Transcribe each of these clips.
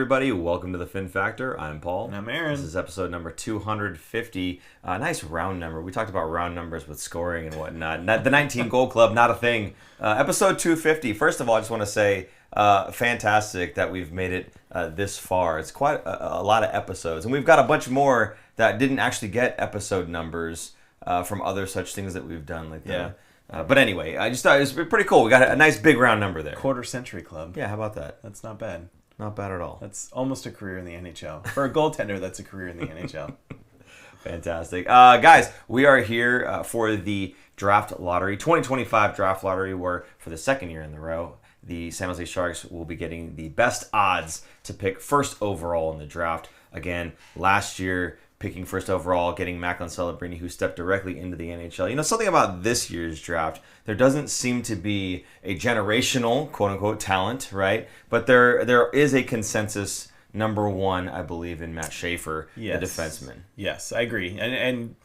everybody. Welcome to the Fin Factor. I'm Paul. And I'm Aaron. This is episode number 250. Nice round number. We talked about round numbers with scoring and whatnot. The 19 goal club, not a thing. Episode 250. First of all, I just want to say fantastic that we've made it this far. It's quite a lot of episodes. And we've got a bunch more that didn't actually get episode numbers from other such things that we've done. But anyway, I just thought it was pretty cool. We got a nice big round number there. Quarter century club. Yeah, how about that? That's not bad. Not bad at all. That's almost a career in the NHL. For a goaltender, that's a career in the NHL. Fantastic. Guys, we are here for the Draft Lottery, 2025 Draft Lottery, where for the second year in a row, the San Jose Sharks will be getting the best odds to pick first overall in the draft. Again, last year, picking first overall, getting Macklin Celebrini, who stepped directly into the NHL. You know, something about this year's draft, there doesn't seem to be a generational, quote-unquote, talent, right? But there is a consensus number one, I believe, in Matt Schaefer, the defenseman. Yes, I agree. And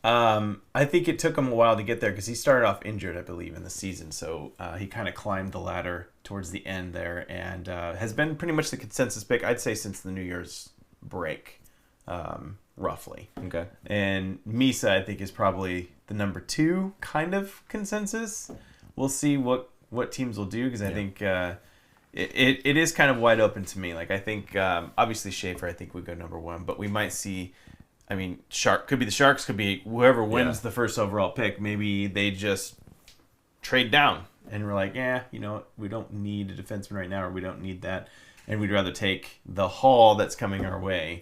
I think it took him a while to get there because he started off injured, I believe, in the season. So he kind of climbed the ladder towards the end there and has been pretty much the consensus pick, I'd say, since the New Year's break. Roughly. Okay. And Misa, I think, is probably the number two kind of consensus. We'll see what teams will do because I think it is kind of wide open to me. Like, I think, obviously, Schaefer, I think, would go number one, but we might see, I mean, could be the Sharks, could be whoever wins the first overall pick. Maybe they just trade down and we're like, we don't need a defenseman right now, or we don't need that. And we'd rather take the haul that's coming our way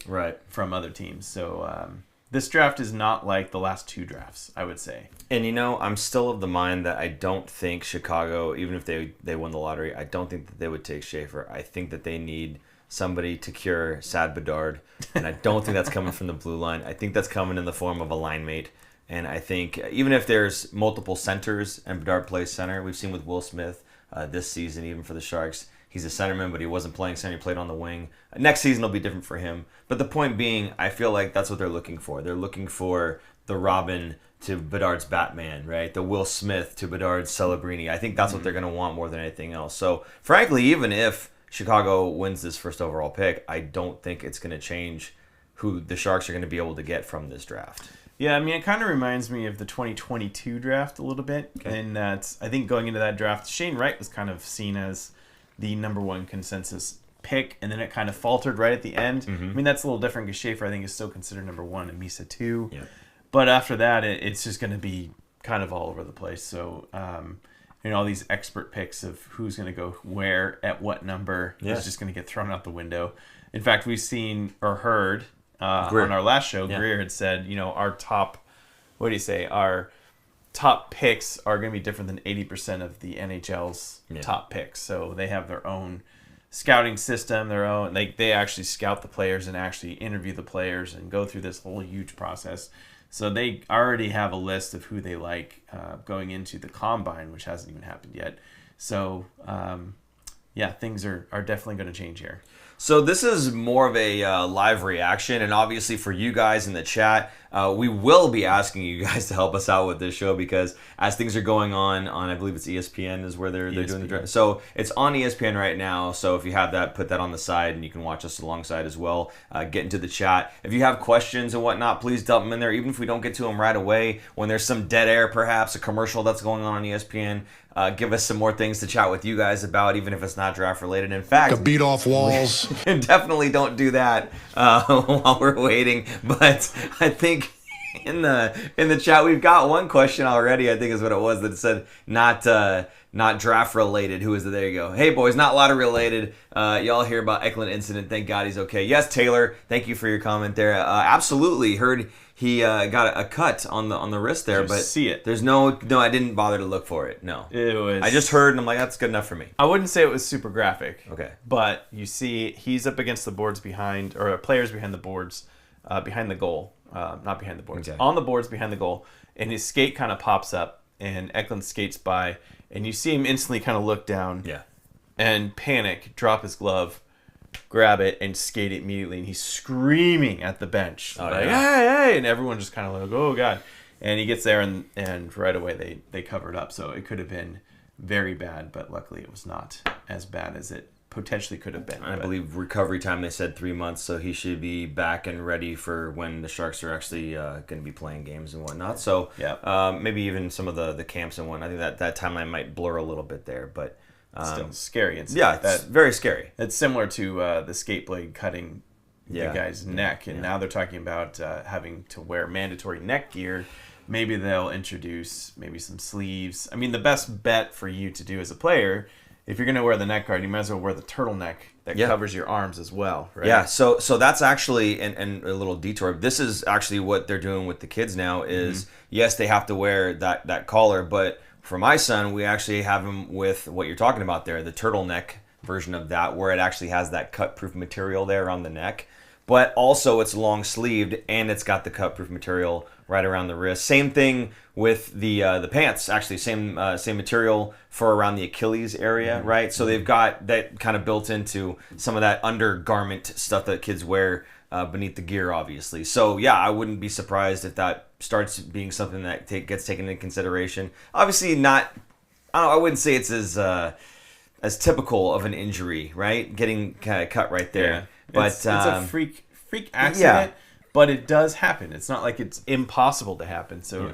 from other teams. So this draft is not like the last two drafts, I would say. And, I'm still of the mind that I don't think Chicago, even if they won the lottery, I don't think that they would take Schaefer. I think that they need somebody to cure Sad Bedard. And I don't think that's coming from the blue line. I think that's coming in the form of a line mate. And I think even if there's multiple centers and Bedard plays center, we've seen with Will Smith this season, even for the Sharks, he's a centerman, but he wasn't playing center. He played on the wing. Next season will be different for him. But the point being, I feel like that's what they're looking for. They're looking for the Robin to Bedard's Batman, right? The Will Smith to Bedard's Celebrini. I think that's what they're going to want more than anything else. So, frankly, even if Chicago wins this first overall pick, I don't think it's going to change who the Sharks are going to be able to get from this draft. Yeah, I mean, it kind of reminds me of the 2022 draft a little bit. Okay. And that's, I think going into that draft, Shane Wright was kind of seen as the number one consensus pick, and then it kind of faltered right at the end. I mean, that's a little different because Schaefer, I think, is still considered number one and Misa two. Yeah. But after that, it's just going to be kind of all over the place. So, all these expert picks of who's going to go where at what number is just going to get thrown out the window. In fact, we've seen or heard on our last show, Greer had said, our top, our top picks are going to be different than 80% of the NHL's top picks. So they have their own scouting system, they actually scout the players and actually interview the players and go through this whole huge process. So they already have a list of who they like going into the combine, which hasn't even happened yet. So, things are definitely going to change here. So this is more of a live reaction, and obviously for you guys in the chat, we will be asking you guys to help us out with this show because as things are going on I believe it's ESPN is where they're doing the draft. So it's on ESPN right now. So if you have that, put that on the side, and you can watch us alongside as well. Get into the chat. If you have questions and whatnot, please dump them in there. Even if we don't get to them right away, when there's some dead air, perhaps a commercial that's going on ESPN. Give us some more things to chat with you guys about, even if it's not draft related. In fact, to beat off walls. Definitely don't do that while we're waiting. But I think in the chat we've got one question already. I think is what it was that said not draft related. Who is it? There you go. Hey boys, not lottery related. Y'all hear about Eklund incident? Thank God he's okay. Yes, Taylor. Thank you for your comment there. Absolutely heard. He got a cut on the wrist there, but see it. There's no. I didn't bother to look for it. No, it was. I just heard, and I'm like, that's good enough for me. I wouldn't say it was super graphic. Okay, but you see, he's up against the boards behind, or players behind the boards, behind the goal, not behind the boards, on the boards behind the goal, and his skate kind of pops up, and Eklund skates by, and you see him instantly kind of look down, and panic, drop his glove. Grab it and skate it immediately, and he's screaming at the bench hey, and everyone just kind of like, oh god, and he gets there and right away they cover it up. So it could have been very bad, but luckily it was not as bad as it potentially could have been. I believe recovery time, they said 3 months, so he should be back and ready for when the Sharks are actually going to be playing games and whatnot. So maybe even some of the camps and whatnot. I think that timeline might blur a little bit there, but still scary. It's very scary. It's similar to the skate blade cutting the guy's neck, and now they're talking about having to wear mandatory neck gear. Maybe they'll introduce maybe some sleeves. I mean, the best bet for you to do as a player, if you're going to wear the neck guard, you might as well wear the turtleneck that covers your arms as well, right? Yeah, so that's actually, and a little detour, this is actually what they're doing with the kids now is, yes, they have to wear that collar, but for my son, we actually have him with what you're talking about there, the turtleneck version of that, where it actually has that cut-proof material there on the neck. But also it's long sleeved and it's got the cut-proof material right around the wrist. Same thing with the pants. Actually, same material for around the Achilles area, right? So they've got that kind of built into some of that undergarment stuff that kids wear beneath the gear, obviously. So yeah, I wouldn't be surprised if that starts being something that gets taken into consideration. Obviously, not. I wouldn't say it's as typical of an injury, right? Getting kind of cut right there. Yeah. But it's a freak accident, but it does happen. It's not like it's impossible to happen. So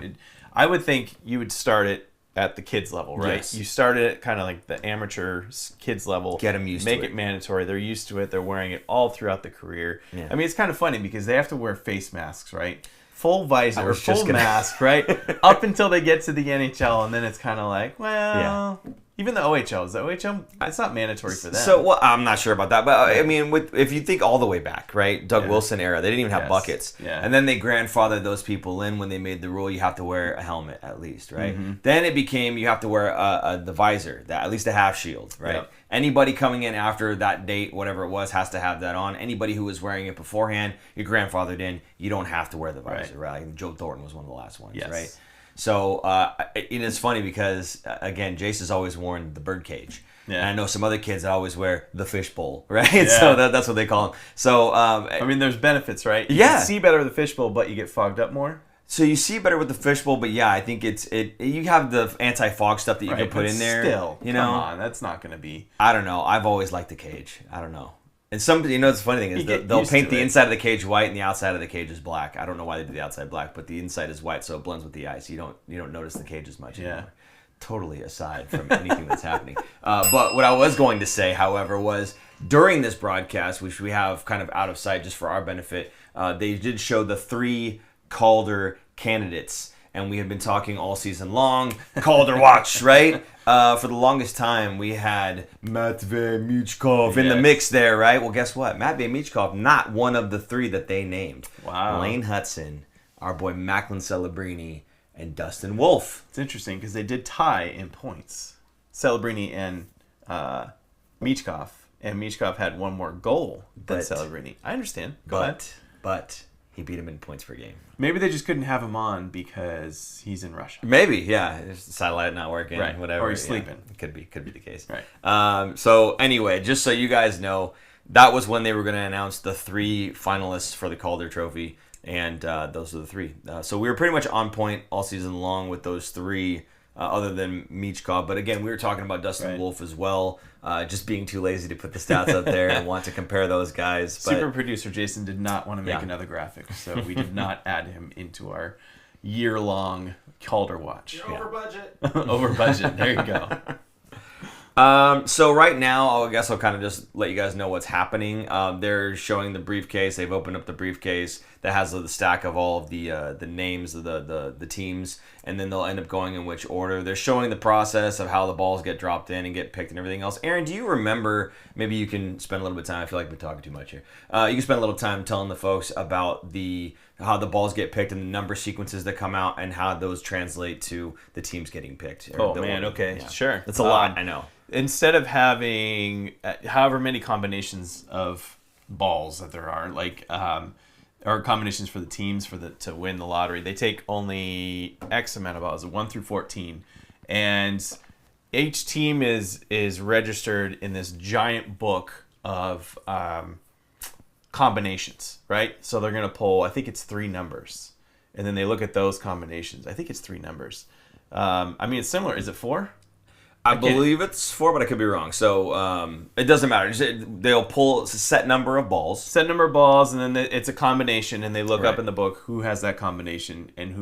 I would think you would start it at the kids level, right? Yes. You start it at kind of like the amateur kids level. Get them used to it. Make it mandatory. They're used to it. They're wearing it all throughout the career. Yeah. I mean, it's kind of funny because they have to wear face masks, right? Full visor, full mask, right? Up until they get to the NHL, and then it's kind of like, well... Yeah. Even the OHL, it's not mandatory for them. So, well, I'm not sure about that. But, I mean, if you think all the way back, right? Doug Wilson era, they didn't even have buckets. Yeah. And then they grandfathered those people in when they made the rule you have to wear a helmet at least, right? Then it became you have to wear the visor, at least a half shield, right? Yep. Anybody coming in after that date, whatever it was, has to have that on. Anybody who was wearing it beforehand, you're grandfathered in. You don't have to wear the visor, right? Like Joe Thornton was one of the last ones, right? So it's funny because, again, Jace has always worn the birdcage. Yeah. And I know some other kids that always wear the fishbowl, right? Yeah. So that's what they call them. So I mean, there's benefits, right? You can see better with the fishbowl, but you get fogged up more. So you see better with the fishbowl, but yeah, I think you have the anti-fog stuff that you can put in there. Still, come on, that's not going to be... I don't know. I've always liked the cage. I don't know. And the funny thing is they'll paint the inside of the cage white and the outside of the cage is black. I don't know why they do the outside black, but the inside is white, so it blends with the ice. You don't notice the cage as much anymore. Totally aside from anything that's happening. But what I was going to say, however, was during this broadcast, which we have kind of out of sight just for our benefit, they did show the 3 Calder candidates. And we have been talking all season long, Calder watch, right? For the longest time, we had Matvey Michkov in the mix there, right? Well, guess what? Matvey Michkov, not one of the 3 that they named. Wow. Lane Hudson, our boy Macklin Celebrini, and Dustin Wolf. It's interesting because they did tie in points. Celebrini and Michkov. And Michkov had one more goal than Celebrini. I understand. But he beat him in points per game. Maybe they just couldn't have him on because he's in Russia. Maybe, yeah. The satellite not working, right. Whatever. Or he's sleeping. Could be the case. Right. So anyway, just so you guys know, that was when they were going to announce the 3 finalists for the Calder Trophy, and those are the 3. So we were pretty much on point all season long with those 3, other than Michkov. But again, we were talking about Dustin Wolf as well, just being too lazy to put the stats up there and want to compare those guys. But super producer Jason did not want to make another graphic, so we did not add him into our year-long Calder watch. You're over budget. Over budget. There you go. So right now, I guess I'll kind of just let you guys know what's happening. They're showing the briefcase. They've opened up the briefcase that has the stack of all of the names of the teams, and then they'll end up going in which order. They're showing the process of how the balls get dropped in and get picked and everything else. Aaron, do you remember, maybe you can spend a little bit of time, I feel like we're talking too much here. You can spend a little time telling the folks about how the balls get picked and the number sequences that come out and how those translate to the teams getting picked. Okay. Yeah. Sure. That's a lot, I know. Instead of having however many combinations of balls that there are, or combinations for the teams to win the lottery, they take only X amount of balls, 1 through 14, and each team is registered in this giant book of combinations, right? So they're going to pull, I think it's 3 numbers, and then they look at those combinations. I think it's 3 numbers. I mean, it's similar. Is it 4? I believe it's 4, but I could be wrong. So it doesn't matter. They'll pull a set number of balls. Set number of balls, and then it's a combination, and they look up in the book who has that combination and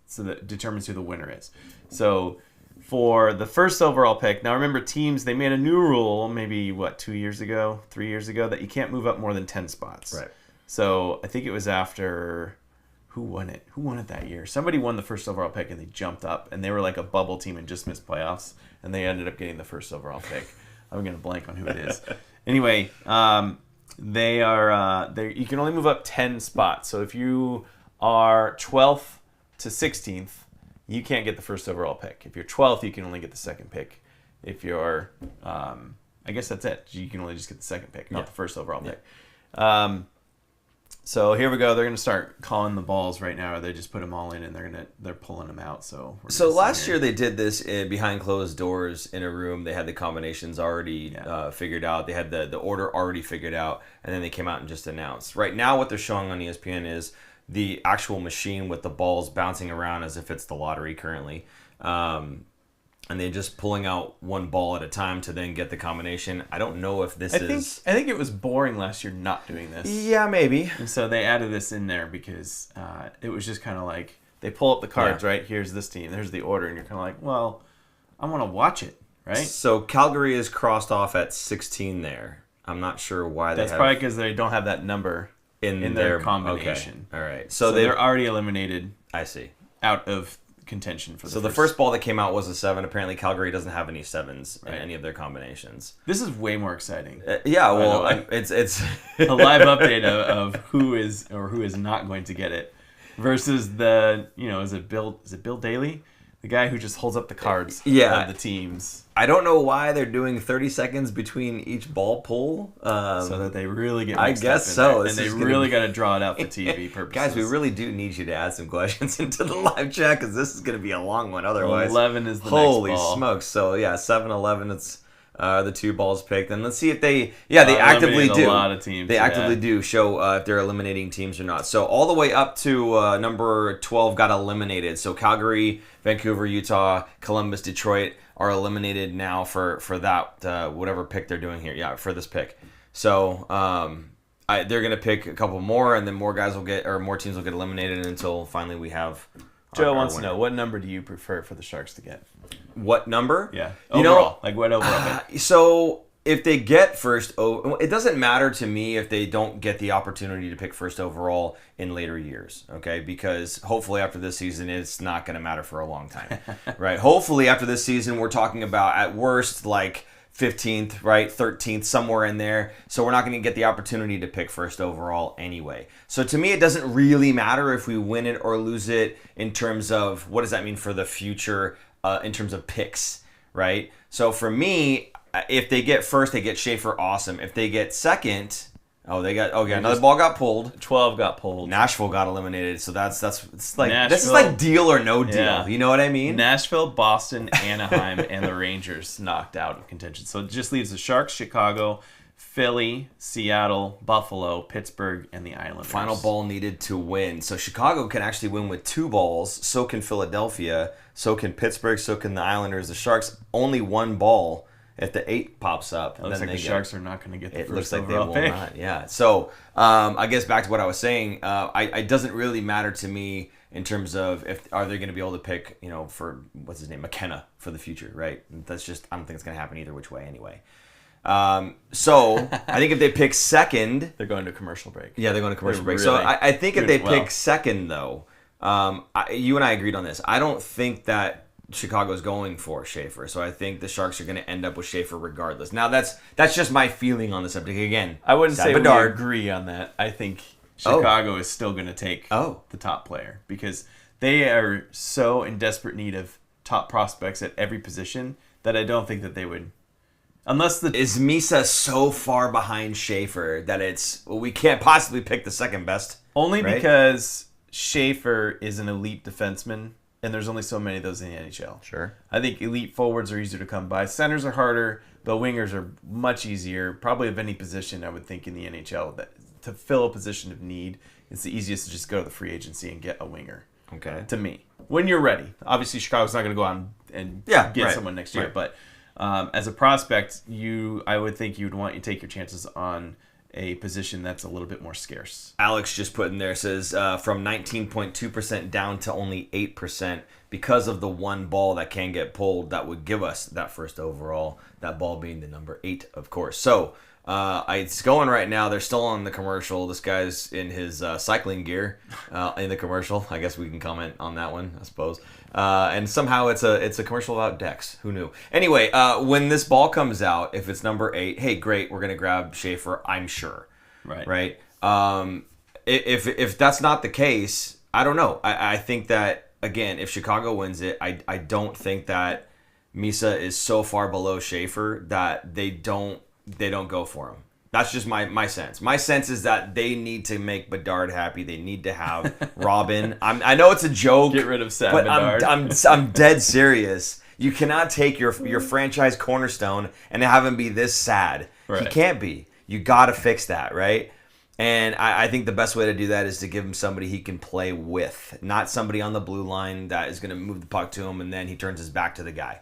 so that determines who the winner is. So for the first overall pick, now remember teams, they made a new rule maybe, 3 years ago, that you can't move up more than 10 spots. Right. So I think it was after... Who won it? Who won it that year? Somebody won the first overall pick, and they jumped up, and they were like a bubble team and just missed playoffs, and they ended up getting the first overall pick. I'm going to blank on who it is. Anyway, they are. You can only move up 10 spots. So if you are 12th to 16th, you can't get the first overall pick. If you're 12th, you can only get the second pick. If you're, I guess that's it. You can only just get the second pick, not the first overall pick. So here we go. They're going to start calling the balls right now, or they just put them all in and they're pulling them out. So last year they did this behind closed doors in a room. They had the combinations already figured out. They had the order already figured out, and then they came out and just announced. Right now, what they're showing on ESPN is the actual machine with the balls bouncing around as if it's the lottery currently. And they're just pulling out one ball at a time to then get the combination. I don't know if I think it was boring last year not doing this. Yeah, maybe. And so they added this in there because it was just kind of like, they pull up the cards, right? Here's this team. There's the order. And you're kind of like, well, I want to watch it, right? So Calgary is crossed off at 16 there. I'm not sure why That's probably because they don't have that number in their combination. Okay. All right. So they're already eliminated. I see. Out of contention for the first ball that came out was a 7. Apparently Calgary doesn't have any 7s in any of their combinations. This is way more exciting. It's a live update of who is or who is not going to get it versus is it Bill Daly, the guy who just holds up the cards of the teams. I don't know why they're doing 30 seconds between each ball pull. So that they really get I guess so. And they really got to draw it out for TV purposes. Guys, we really do need you to add some questions into the live chat because this is going to be a long one otherwise. 11 is the Holy next ball. Smokes. So, 7-11, it's the 2 balls picked. And let's see if they actively do. A lot of teams. They actively do show if they're eliminating teams or not. So all the way up to number 12 got eliminated. So Calgary, Vancouver, Utah, Columbus, Detroit are eliminated now for that whatever pick they're doing here. Yeah, for this pick. So they're gonna pick a couple more, and then more teams will get eliminated until finally we have. Joe wants to know, what number do you prefer for the Sharks to get? What number? Yeah, overall, what overall pick? So if they get first, it doesn't matter to me if they don't get the opportunity to pick first overall in later years, okay? Because hopefully after this season, it's not going to matter for a long time, right? Hopefully after this season, we're talking about at worst like 15th, right? 13th, somewhere in there. So we're not going to get the opportunity to pick first overall anyway. So to me, it doesn't really matter if we win it or lose it in terms of what does that mean for the future in terms of picks, right? So for me, if they get first, they get Schaefer, awesome. If they get second, another ball got pulled. 12 got pulled. Nashville got eliminated. So this is like deal or no deal. Yeah. You know what I mean? Nashville, Boston, Anaheim, and the Rangers knocked out of contention. So it just leaves the Sharks, Chicago, Philly, Seattle, Buffalo, Pittsburgh, and the Islanders. Final ball needed to win. So Chicago can actually win with 2 balls. So can Philadelphia. So can Pittsburgh. So can the Islanders. The Sharks only 1 ball. If the 8 pops up, it looks like the Sharks are not going to get the first overall pick. It looks like they will not. Yeah. So I guess back to what I was saying. It doesn't really matter to me in terms of are they going to be able to pick for what's his name McKenna for the future, right? That's just I don't think it's going to happen either which way anyway. So I think if they pick second, they're going to commercial break. Yeah, they're going to commercial break. So I think if they pick second though, you and I agreed on this. I don't think that Chicago's going for Schaefer, so I think the Sharks are going to end up with Schaefer regardless. Now that's just my feeling on the subject. Again, I wouldn't say we agree on that. I think Chicago is still going to take the top player because they are so in desperate need of top prospects at every position that I don't think that they would. Is Misa so far behind Schaefer that we can't possibly pick the second best? Only because Schaefer is an elite defenseman. And there's only so many of those in the NHL. Sure. I think elite forwards are easier to come by. Centers are harder, but wingers are much easier. Probably of any position, I would think, in the NHL. That to fill a position of need, it's the easiest to just go to the free agency and get a winger. Okay. To me. When you're ready. Obviously, Chicago's not going to go out and get someone next year. But As a prospect, I would think you'd want to take your chances on a position that's a little bit more scarce. Alex just put in there, says from 19.2% down to only 8% because of the one ball that can get pulled that would give us that first overall, that ball being the number 8, of course. So it's going right now. They're still on the commercial. This guy's in his cycling gear in the commercial. I guess we can comment on that one, I suppose. And somehow it's a commercial about decks. Who knew? Anyway, when this ball comes out, if it's number 8, hey, great, we're gonna grab Schaefer. I'm sure. Right. If that's not the case, I don't know. I think that again, if Chicago wins it, I don't think that Misa is so far below Schaefer that they don't go for him. That's just my sense. My sense is that they need to make Bedard happy. They need to have Robin. I know it's a joke. Get rid of Sam but Bedard. I'm dead serious. You cannot take your franchise cornerstone and have him be this sad. Right. He can't be. You got to fix that, right? And I think the best way to do that is to give him somebody he can play with, not somebody on the blue line that is going to move the puck to him and then he turns his back to the guy.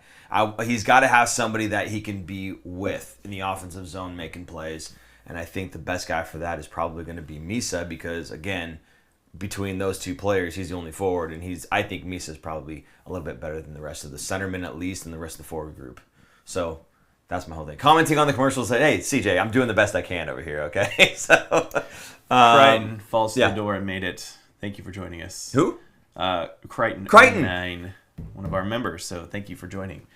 He's got to have somebody that he can be with in the offensive zone making plays. And I think the best guy for that is probably going to be Misa because, again, between those two players, he's the only forward. And I think Misa is probably a little bit better than the rest of the centermen at least and the rest of the forward group. So that's my whole thing. Commenting on the commercials said, hey, CJ, I'm doing the best I can over here, okay? So Crichton falls to the door and made it. Thank you for joining us. Who? Crichton. 9, one of our members. So thank you for joining.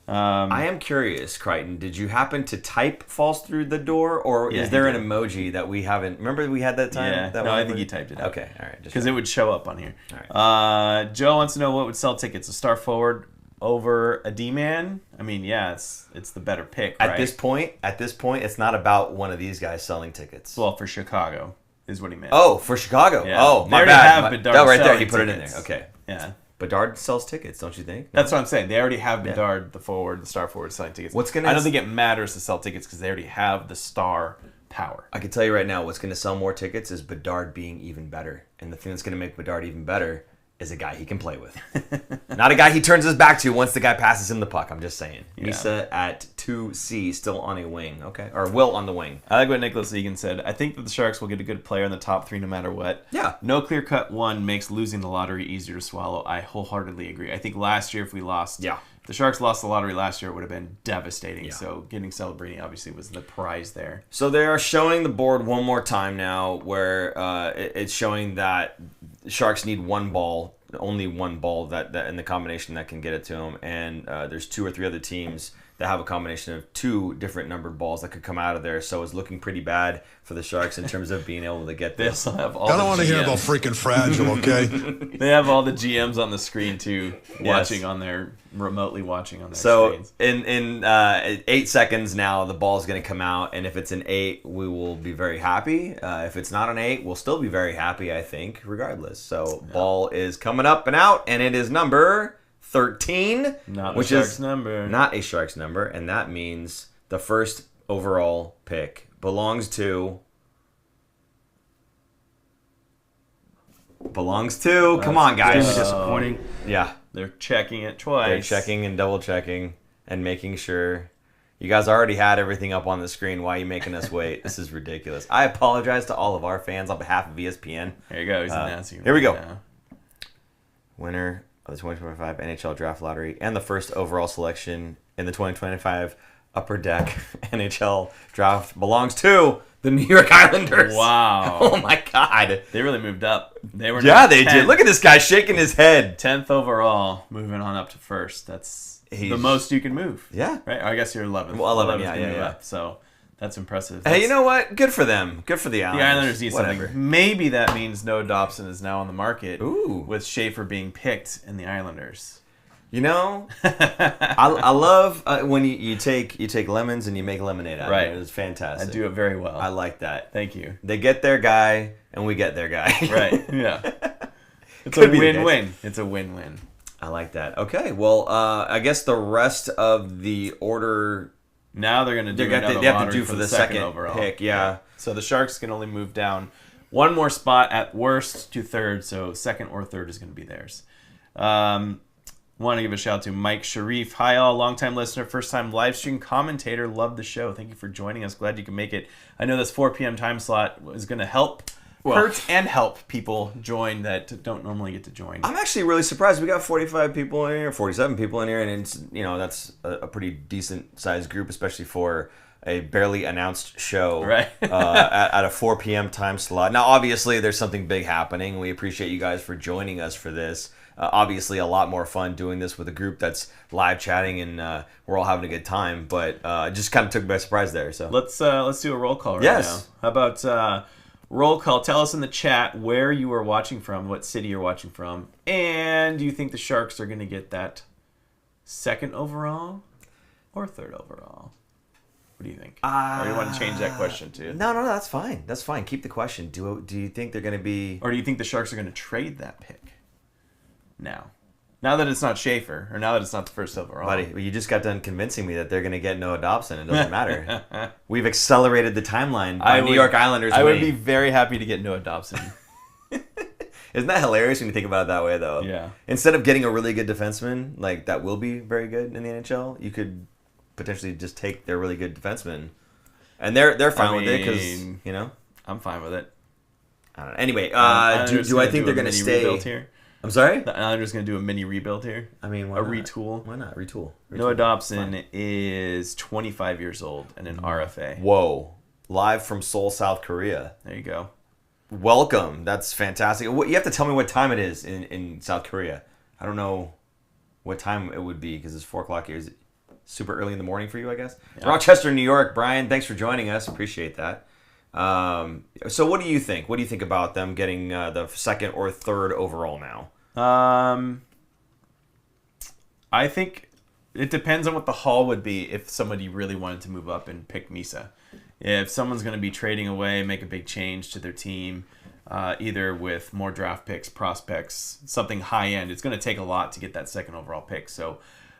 I am curious, Crichton. Did you happen to type "falls through the door," or is there an emoji that we haven't? Remember we had that time. Yeah, I think you typed it out. Okay, all right. Because it would show up on here. All right. Joe wants to know what would sell tickets: a star forward over a D-man. I mean, yeah, it's the better pick. At this point, it's not about one of these guys selling tickets. Well, for Chicago is what he meant. Oh, for Chicago. Yeah. Oh, my they bad. Have Bedard right there. He tickets. put it in there. Okay. Yeah. Bedard sells tickets, don't you think? No? That's what I'm saying. They already have Bedard, the star forward, selling tickets. I don't think it matters to sell tickets because they already have the star power. I can tell you right now, what's going to sell more tickets is Bedard being even better. And the thing that's going to make Bedard even better is a guy he can play with. Not a guy he turns his back to once the guy passes him the puck. I'm just saying. Yeah. Misa at 2C, still on a wing. Okay. Or Will on the wing. I like what Nicholas Egan said. I think that the Sharks will get a good player in the top 3 no matter what. Yeah. No clear-cut one makes losing the lottery easier to swallow. I wholeheartedly agree. I think last year if we lost... Yeah. If the Sharks lost the lottery last year, it would have been devastating. Yeah. So getting Celebrini obviously was the prize there. So they are showing the board one more time now where it's showing that Sharks need one ball, only one ball that in the combination that can get it to them. And there's 2 or 3 other teams that have a combination of 2 different numbered balls that could come out of there. So it's looking pretty bad for the Sharks in terms of being able to get this. I don't want to hear about freaking fragile, okay? They have all the GMs on the screen too, remotely watching on their screens. So in 8 seconds now, the ball is going to come out, and if it's an 8, we will be very happy. If it's not an 8, we'll still be very happy, I think, regardless. So ball is coming up and out, and it is number 13, which is not a Sharks number, and that means the first overall pick belongs to. Come on, guys. Extremely disappointing. Yeah, they're checking it twice. They're checking and double checking and making sure. You guys already had everything up on the screen. Why are you making us wait? This is ridiculous. I apologize to all of our fans on behalf of ESPN. There you go. He's announcing. Here we go. Now. Winner of the 2025 NHL Draft Lottery and the first overall selection in the 2025 Upper Deck NHL Draft belongs to the New York Islanders. Wow. Oh, my God. They really moved up. They were they did. Look at this guy shaking his head. 10th overall, moving on up to first. That's the most you can move. Yeah. Right? Or I guess you're 11th. Well, 11, yeah. So that's impressive. Hey, you know what? Good for them. Good for the Islanders. The Islanders need something. Maybe that means Noah Dobson is now on the market. Ooh. With Schaefer being picked in the Islanders. You know, I love when you take lemons and you make lemonade out of it. It's fantastic. I do it very well. I like that. Thank you. They get their guy, and we get their guy. Right. Yeah. It's a win-win. It's a win-win. I like that. Okay. Well, I guess the rest of the order. Now they're going to do another they have to lottery do for the second overall pick. Yeah. So the Sharks can only move down one more spot at worst to third. So second or third is going to be theirs. Want to give a shout out to Mike Sharif. Hi all, longtime listener, first time live stream commentator. Love the show. Thank you for joining us. Glad you can make it. I know this 4 p.m. time slot is going to hurt and help people join that don't normally get to join. I'm actually really surprised. We got 45 people in here, 47 people in here, and it's, that's a pretty decent sized group, especially for a barely announced show right. at a 4 p.m. time slot. Now, obviously, there's something big happening. We appreciate you guys for joining us for this. Obviously, a lot more fun doing this with a group that's live chatting, and we're all having a good time. But it just kind of took me by surprise there. So let's do a roll call right yes. now. How about roll call? Tell us in the chat where you are watching from, what city you're watching from, and do you think the Sharks are going to get that 2nd overall or 3rd overall? What do you think? Or do you want to change that question too? No, that's fine. That's fine. Keep the question. Do you think they're going to be... Or do you think the Sharks are going to trade that pick now? Now that it's not Schaefer, or now that it's not the 1st overall. Buddy, you just got done convincing me that they're going to get Noah Dobson. It doesn't matter. We've accelerated the timeline by New York Islanders. I would be very happy to get Noah Dobson. Isn't that hilarious when you think about it that way, though? Yeah. Instead of getting a really good defenseman, like that will be very good in the NHL, you could potentially just take their really good defenseman, and they're fine with it because I'm fine with it. I don't know. Anyway, do I think they're going to stay? Here? I'm sorry. The Islanders going to do a mini rebuild here. I mean, retool. Why not retool? Noah Dobson is 25 years old and an RFA. Whoa! Live from Seoul, South Korea. There you go. Welcome. That's fantastic. You have to tell me what time it is in South Korea. I don't know what time it would be because it's 4:00 here. Is it super early in the morning for you, I guess? Yeah. Rochester, New York. Brian, thanks for joining us. Appreciate that. So what do you think? What do you think about them getting the 2nd or 3rd overall now? I think it depends on what the haul would be if somebody really wanted to move up and pick Misa. If someone's going to be trading away, make a big change to their team, either with more draft picks, prospects, something high end, it's going to take a lot to get that 2nd overall pick. So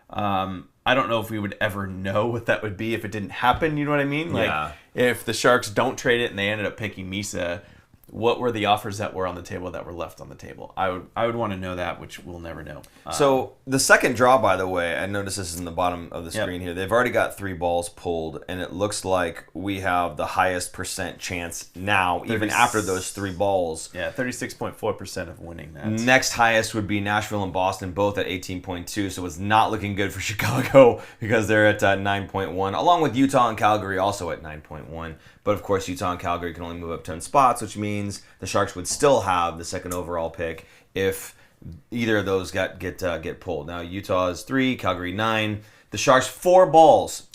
I don't know if we would ever know what that would be if it didn't happen. You know what I mean? Like if the Sharks don't trade it and they ended up picking Misa, what were the offers that were on the table that were left on the table? I would want to know that, which we'll never know. So the second draw, by the way, I noticed this is in the bottom of the screen here. They've already got 3 balls pulled, and it looks like we have the highest % chance now, even after those 3 balls. Yeah, 36.4% of winning that. Next highest would be Nashville and Boston, both at 18.2, so it's not looking good for Chicago because they're at 9.1, along with Utah and Calgary also at 9.1. But of course, Utah and Calgary can only move up 10 spots, which means the Sharks would still have the 2nd overall pick if either of those get pulled. Now Utah is 3, Calgary 9. The Sharks 4 balls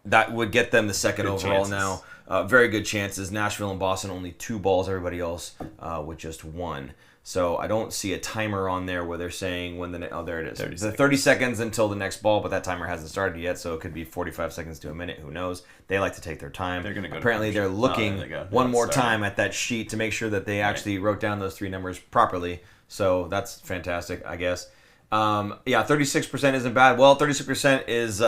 that would get them the 2nd overall chances. Now. Very good chances. Nashville and Boston only 2 balls. Everybody else with just 1. So I don't see a timer on there where they're saying when there it is. 30 seconds until the next ball, but that timer hasn't started yet, so it could be 45 seconds to a minute. Who knows? They like to take their time. They're gonna go. Apparently, they're looking one more time at that sheet to make sure that they actually wrote down those 3 numbers properly. So that's fantastic, I guess. 36% isn't bad. Well, 36% is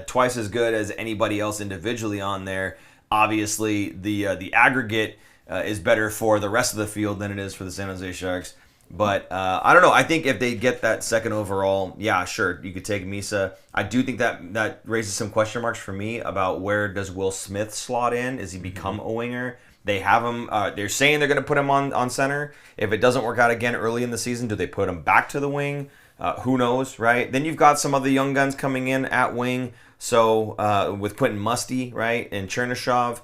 twice as good as anybody else individually on there. Obviously, the aggregate is better for the rest of the field than it is for the San Jose Sharks. But I don't know. I think if they get that 2nd overall, yeah, sure, you could take Misa. I do think that raises some question marks for me about where does Will Smith slot in? Does he become a winger? They have him. They're saying they're going to put him on center. If it doesn't work out again early in the season, do they put him back to the wing? Who knows, right? Then you've got some of the young guns coming in at wing. So with Quentin Musty, right, and Chernyshov.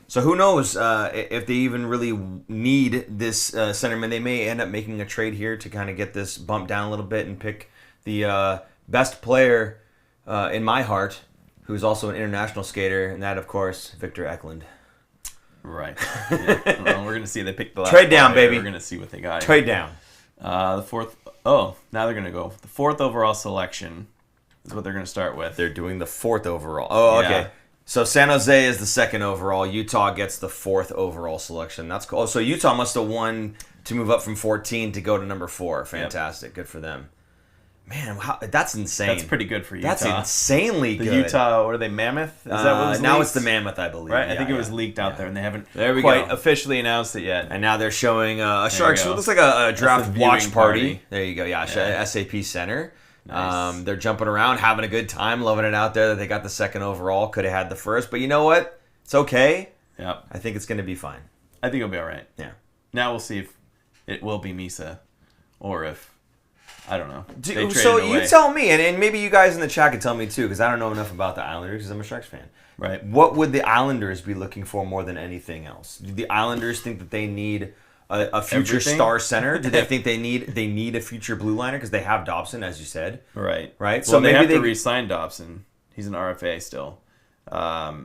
So who knows if they even really need this centerman. They may end up making a trade here to kind of get this bumped down a little bit and pick the best player in my heart, who's also an international skater, and that, of course, Victor Eklund. Right. Yeah. Well, we're going to see. They picked the last trade down, baby. We're going to see what they got. Trade down. The 4th. Oh, now they're going to go. The 4th overall selection is what they're going to start with. They're doing the 4th overall. Oh, okay. Yeah. So San Jose is the 2nd overall. Utah gets the 4th overall selection. That's cool. So Utah must have won to move up from 14 to go to number 4. Fantastic. Yep. Good for them. Man, wow, that's insane. That's pretty good for Utah. That's insanely good. The Utah, what are they, Mammoth? Is that what was now leaked? It's the Mammoth, I believe. Right? I think it was leaked out there, and they haven't quite officially announced it yet. And now they're showing a Sharks. So it looks like a draft watch party. There you go. Yeah, SAP Center. Nice. They're jumping around, having a good time, loving it out there that they got the second overall. Could have had the first, but you know what? It's okay. Yep. I think it's going to be fine. I think it'll be all right. Yeah. Now we'll see if it will be Misa or if, I don't know. They traded So it away. you tell me, and maybe you guys in the chat can tell me too, because I don't know enough about the Islanders because I'm a Sharks fan. Right. What would the Islanders be looking for more than anything else? Do the Islanders think that they need a future Everything? star center? Do they think they need a future blue liner because they have Dobson, as you said? Right. Right. So So they maybe have to re-sign Dobson. He's an RFA still.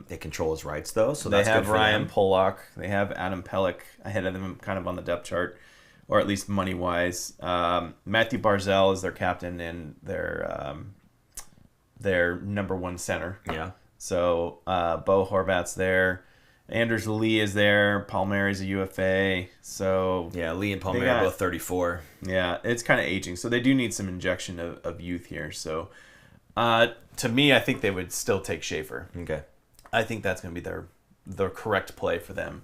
they control his rights though, so They that's have good for Ryan them. Pollock. They have Adam Pelech ahead of them, kind of on the depth chart, or at least money wise. Matthew Barzal is their captain and their number one center. Yeah. So Bo Horvat's there. Anders Lee is there. Palmieri's a UFA. So Yeah, Lee and They Palmieri got- are both 34. yeah, it's kind of aging. So they do need some injection of youth here. So to me, I think they would still take Schaefer. Okay. I think that's going to be their correct play for them.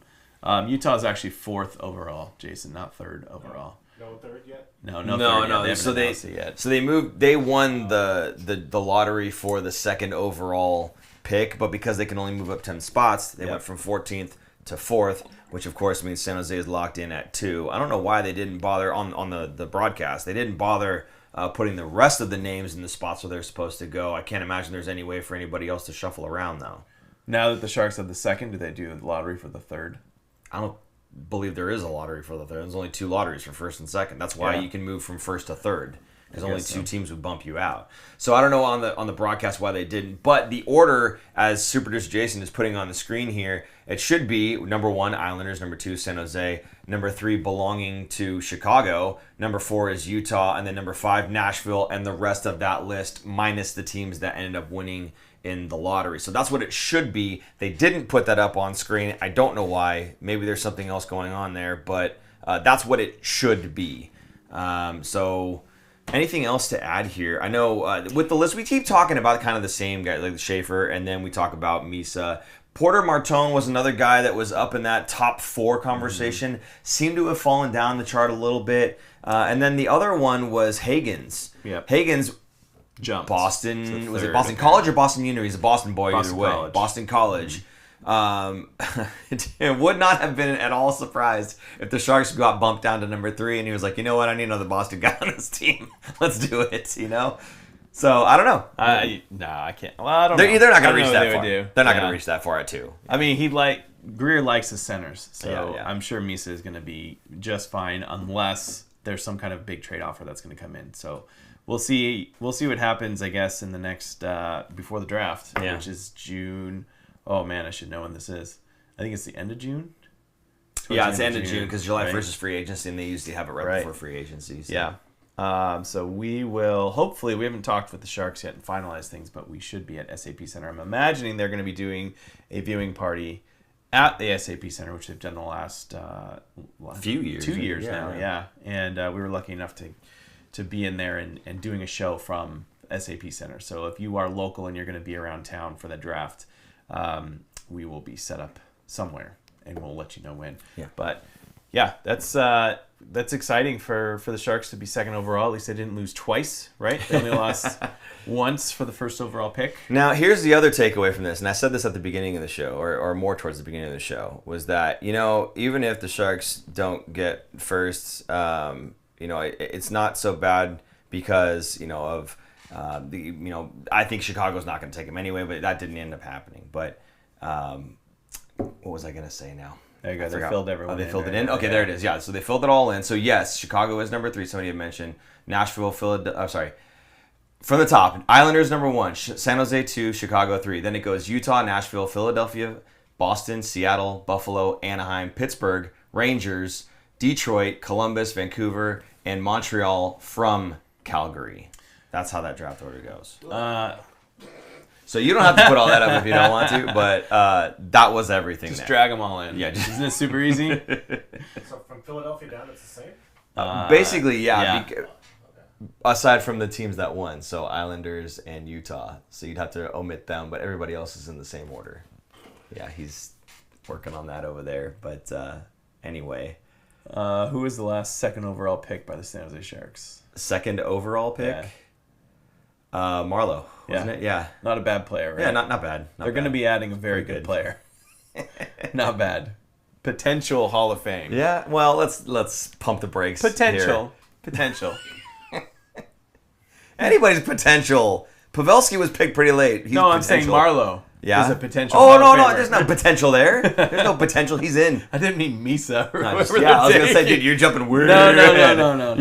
Utah's actually 4th overall, Jason, not 3rd overall. No third yet? No, No, third yet. no. They So haven't announced it yet. they won the lottery for the second overall pick, but because they can only move up 10 spots, they went from 14th to 4th, which of course means San Jose is locked in at 2. I don't know why they didn't bother on the broadcast. They didn't bother putting the rest of the names in the spots where they're supposed to go. I can't imagine there's any way for anybody else to shuffle around though. Now that the Sharks have the 2nd, do they do the lottery for the 3rd? I don't believe there is a lottery for the third. There's only 2 lotteries for 1st and 2nd. That's why Yeah. you can move from 1st to 3rd. Because only guess 2 so. teams would bump you out. So I don't know on the broadcast why they didn't. But the order, as Super Producer Jason is putting on the screen here, it should be number 1, Islanders, number 2, San Jose, number 3, belonging to Chicago, number 4 is Utah, and then number 5, Nashville, and the rest of that list minus the teams that ended up winning in the lottery. So that's what it should be. They didn't put that up on screen. I don't know why. Maybe there's something else going on there, but that's what it should be. So anything else to add here? I know with the list, we keep talking about kind of the same guy, like Schaefer, and then we talk about Misa. Porter Martone was another guy that was up in that top 4 conversation. Seemed to have fallen down the chart a little bit. And then the other one was Hagens. Yep. Hagens, Jumped. Boston, to was it 3rd, Boston apparently. College or Boston Uni? He's a Boston boy Boston either way. College. Boston College. It would not have been at all surprised if the Sharks got bumped down to number 3 and he was like, you know what, I need another Boston guy on this team. Let's do it, you know? So, I don't know. No, I can't. Well, I don't know. They're not I going to don't reach know what that they far. would do. They're not going Yeah. to reach that far at 2. I mean, Greer likes his centers, so Yeah. I'm sure Misa is going to be just fine unless there's some kind of big trade offer that's going to come in. So we'll see. We'll see what happens, I guess, in the next before the draft, Yeah. which is June. Oh man, I should know when this is. I think it's the end of June. Towards Yeah, it's the end of June because July right? 1st is free agency and they usually have it right Right. before free agency. So. Yeah. So we will, hopefully, we haven't talked with the Sharks yet and finalized things, but we should be at SAP Center. I'm imagining they're going to be doing a viewing party at the SAP Center, which they've done the last Few years. 2 years Yeah, now. yeah. Yeah. And we were lucky enough to be in there and doing a show from SAP Center. So if you are local and you're going to be around town for the draft, we will be set up somewhere and we'll let you know when. Yeah. But yeah, that's exciting for the Sharks to be 2nd overall. At least they didn't lose twice, right? They only lost once for the 1st overall pick. Now, here's the other takeaway from this, and I said this at the beginning of the show, or more towards the beginning of the show, was that, you know, even if the Sharks don't get first, you know, it's not so bad because, you know, of I think Chicago's not going to take him anyway, but that didn't end up happening. But what was I going to say now? There you go. I They forgot. filled everyone Oh, they in, filled it right? in? Okay, Yeah. there it is. Yeah, so they filled it all in. So, yes, Chicago is number 3. Somebody had mentioned. Nashville, Philadelphia. From the top, Islanders number 1, San Jose 2, Chicago 3. Then it goes Utah, Nashville, Philadelphia, Boston, Seattle, Buffalo, Anaheim, Pittsburgh, Rangers, Detroit, Columbus, Vancouver, and Montreal from Calgary. That's how that draft order goes. So you don't have to put all that up if you don't want to, but that was everything Just there. drag them all in. Yeah, just- Isn't it super easy? So from Philadelphia down, it's the same? Basically, yeah. yeah. Aside from the teams that won, so Islanders and Utah. So you'd have to omit them, but everybody else is in the same order. Yeah, he's working on that over there. But anyway, Who was the last 2nd overall pick by the San Jose Sharks? 2nd overall pick. Yeah. Marlowe, wasn't it? Yeah. Not a bad player, right? Yeah, not bad. They're going to be adding a very good player. Not bad. Potential Hall of Fame. Yeah, well, let's pump the brakes. Potential. Anybody's potential. Pavelski was picked pretty late. He's I'm saying Marlowe. Yeah. Is a potential. Oh, Hall of no, Famer. there's no potential there. There's no potential. He's in. I didn't mean Misa. I was going to say, dude, you're jumping weird. No.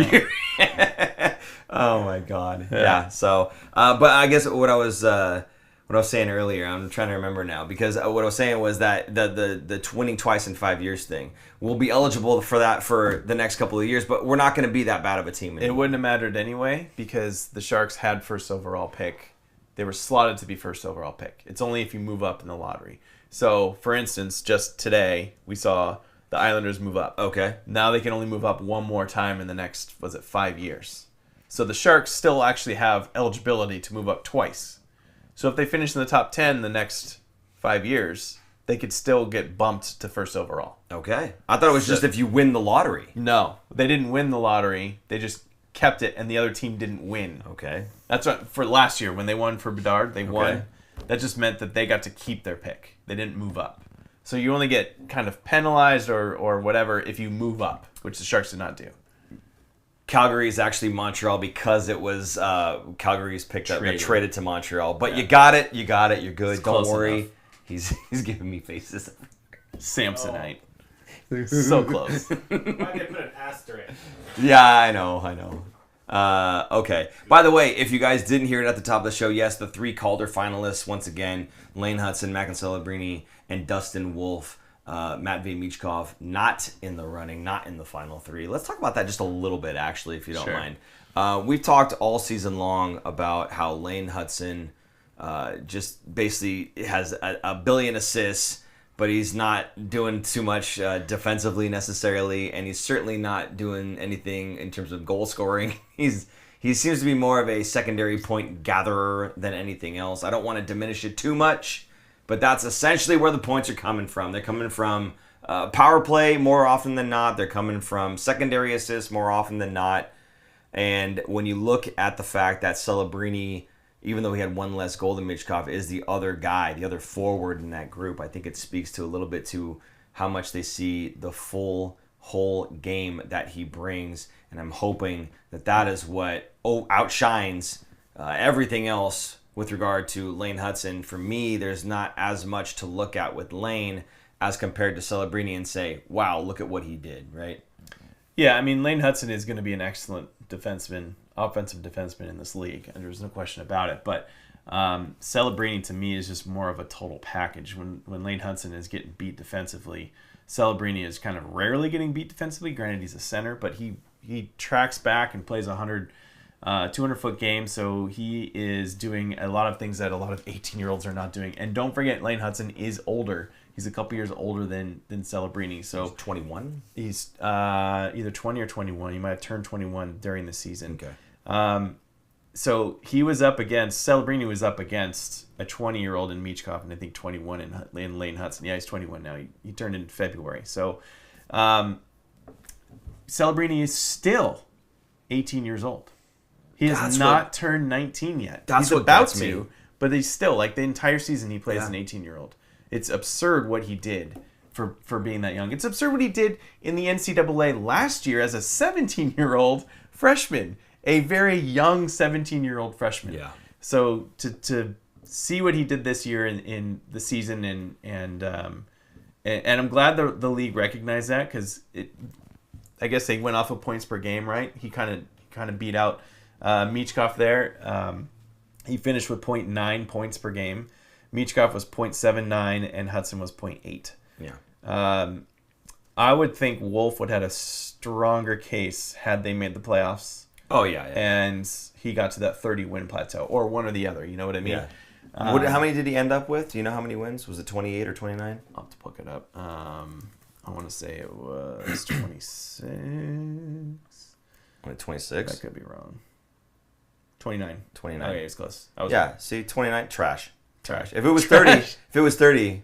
Oh my god. Yeah. So, but I guess what I was saying earlier, I'm trying to remember now, because what I was saying was that the winning twice in 5 years thing, we'll be eligible for that for the next couple of years, but we're not going to be that bad of a team anymore. It wouldn't have mattered anyway, because the Sharks had first overall pick. They were slotted to be first overall pick. It's only if you move up in the lottery. So, for instance, just today we saw the Islanders move up. Okay. Now they can only move up one more time in the next 5 years. So the Sharks still actually have eligibility to move up twice. So if they finish in the top 10 the next 5 years, they could still get bumped to first overall. Okay. I thought it was just if you win the lottery. No, they didn't win the lottery. They just kept it, and the other team didn't win. Okay. That's what, for last year when they won for Bedard, they won. That just meant that they got to keep their pick. They didn't move up. So you only get kind of penalized or whatever if you move up, which the Sharks did not do. Calgary is actually Montreal because it was Calgary's picked up, traded to Montreal. But you got it, you're good. It's Don't close worry. enough. He's giving me faces. Samsonite. So close. Why did they put an asterisk? Yeah, I know. Okay. By the way, if you guys didn't hear it at the top of the show, yes, the 3 Calder finalists, once again, Lane Hudson, Macklin Celebrini, and Dustin Wolf. Matvei Michkov, not in the running, not in the final 3. Let's talk about that just a little bit, actually, if you don't mind. We've talked all season long about how Lane Hudson just basically has a billion assists, but he's not doing too much defensively necessarily, and he's certainly not doing anything in terms of goal scoring. He seems to be more of a secondary point gatherer than anything else. I don't want to diminish it too much, but that's essentially where the points are coming from. They're coming from power play more often than not. They're coming from secondary assists more often than not. And when you look at the fact that Celebrini, even though he had one less goal than Michkov, is the other guy, the other forward in that group, I think it speaks to a little bit to how much they see the whole game that he brings. And I'm hoping that is what outshines everything else with regard to Lane Hudson. For me, there's not as much to look at with Lane as compared to Celebrini and say, wow, look at what he did, right? Yeah, I mean, Lane Hudson is going to be an excellent defenseman, offensive defenseman in this league, and there's no question about it. But Celebrini, to me, is just more of a total package. When Lane Hudson is getting beat defensively, Celebrini is kind of rarely getting beat defensively. Granted, he's a center, but he tracks back and plays 200-foot game, so he is doing a lot of things that a lot of 18-year-olds are not doing. And don't forget, Lane Hudson is older. He's a couple years older than Celebrini. So he's 21? He's either 20 or 21. He might have turned 21 during the season. Okay. So Celebrini was up against a 20-year-old in Michkov, and I think 21 in Lane Hudson. Yeah, he's 21 now. He turned in February. So Celebrini is still 18 years old. He has not turned 19 yet. That's he's what about gets to, me. but he's still, like, the entire season he plays as an 18-year-old. It's absurd what he did for being that young. It's absurd what he did in the NCAA last year as a 17-year-old freshman, a very young 17-year-old freshman. Yeah. So to see what he did this year in the season, and I'm glad the league recognized that, because I guess they went off of points per game, right? He kind of beat out Michkov there. He finished with 0.9 points per game. Michkov was 0.79 and Hudson was 0.8. Yeah. I would think Wolf would have had a stronger case had they made the playoffs. Oh, yeah. And he got to that 30-win plateau, or one or the other. You know what I mean? Yeah. How many did he end up with? Do you know how many wins? Was it 28 or 29? I'll have to look it up. I want to say it was 26. Only 26? I could be wrong. 29. 29. Okay, it's close. See, 29, trash. If it was 30,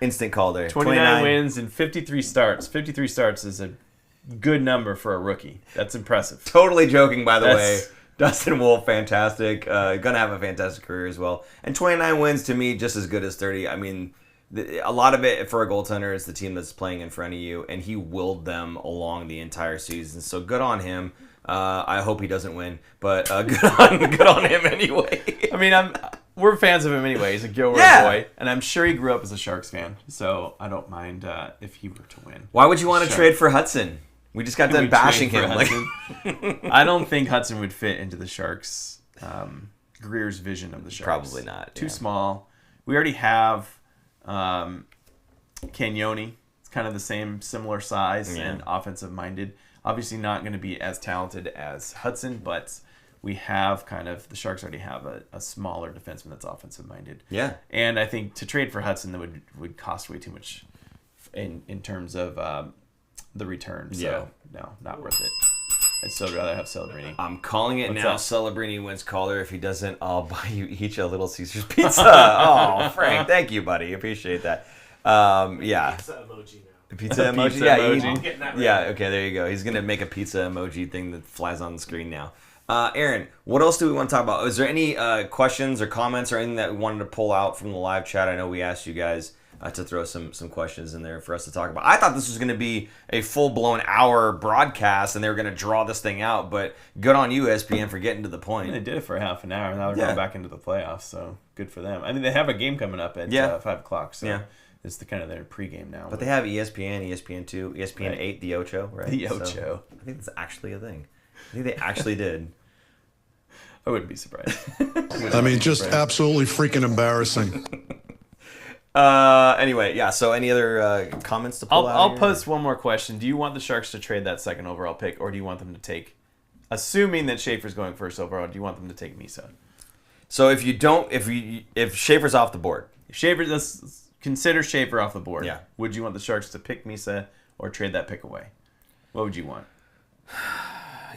instant Calder. 29 wins and 53 starts. 53 starts is a good number for a rookie. That's impressive. Totally joking, by the way. Dustin Wolf, fantastic. Gonna have a fantastic career as well. And 29 wins to me, just as good as 30. I mean, a lot of it for a goaltender is the team that's playing in front of you, and he willed them along the entire season. So good on him. I hope he doesn't win, but good on him anyway. I mean, we're fans of him anyway. He's a Gilroy boy, and I'm sure he grew up as a Sharks fan, so I don't mind if he were to win. Why would you want to trade for Hudson? We just got done bashing him. I don't think Hudson would fit into the Sharks. Greer's vision of the Sharks. Probably not. Too small. We already have Cagnoni. It's kind of the similar size and offensive minded. Obviously not going to be as talented as Hudson, but we have the Sharks already have a smaller defenseman that's offensive minded. Yeah. And I think to trade for Hudson that would cost way too much in terms of the return. So no, not worth it. I'd still rather have Celebrini. I'm calling it now. Up? Celebrini wins Calder. If he doesn't, I'll buy you each a Little Caesars pizza. Oh, Frank, thank you, buddy. Appreciate that. Yeah. Pizza emoji now. Pizza emoji? Pizza Yeah, emoji. I'm getting that right. Yeah, okay, there you go. He's going to make a pizza emoji thing that flies on the screen now. Aaron, what else do we want to talk about? Is there any questions or comments or anything that we wanted to pull out from the live chat? I know we asked you guys to throw some questions in there for us to talk about. I thought this was going to be a full-blown hour broadcast, and they were going to draw this thing out, but good on you, ESPN, for getting to the point. They did it for half an hour, and now they're going back into the playoffs, so good for them. I mean, they have a game coming up at 5 o'clock, so it's their pregame now. But they have ESPN, ESPN2, ESPN 8, the Ocho, right? The Ocho. So I think that's actually a thing. I think they actually did. I wouldn't be surprised. I mean, just absolutely freaking embarrassing. Anyway, yeah, so any other comments to pull out? I'll post one more question. Do you want the Sharks to trade that second overall pick, or do you want them to take, assuming that Schaefer's going first overall, do you want them to take Misa? So if Schaefer's off the board. If Schaefer, let's consider Schaefer off the board. Yeah. Would you want the Sharks to pick Misa or trade that pick away? What would you want?